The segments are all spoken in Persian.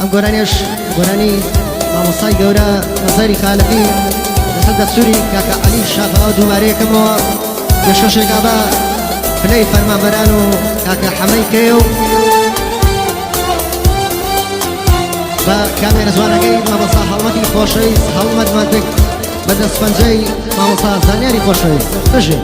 ام گۆرانیش گۆرانی مامۆستای گەورە نەزەری خالقی لەسەر دەستوری کاکە عەلی شافەوە دوومارەیەکەمەوە پێشکەشێکا بە پلەی فەرمانبەران و کاکە حەمەی کێ و بە کامێرە جوانەکەی مامۆستا هەڵمەتی خۆشەویست هەڵمەت مەدک بە دەستپەنجەی مامۆستا زانیاری خۆشەویست بژێ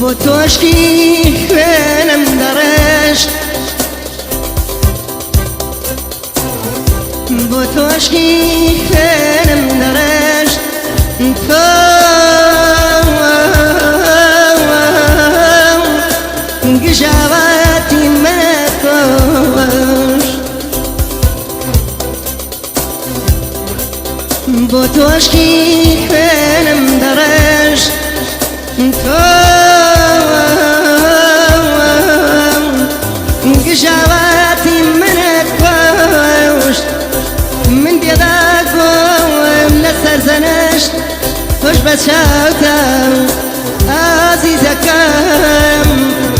بۆ تۆشکی خوێنم دەڕێشت بۆ تۆشکی خوێنم دەڕێشت تۆ گژاوەتی مەکۆش بۆ تۆشکی خوێنم دەڕێشت تۆ گژاوەتی منت کۆشت من بێداگۆم لەسەر زەنەشت تۆش بە چاوتە ئازیزەکەم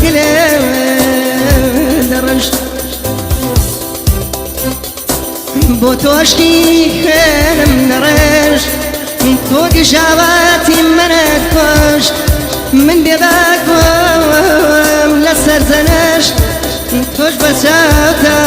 گلێ دەڕشت بۆ تۆشکی خوێنم دەڕێشت تۆ گژاوەتی منت کۆشت من بێداگۆم لەسەر زەنەشت تۆش بە چاوتە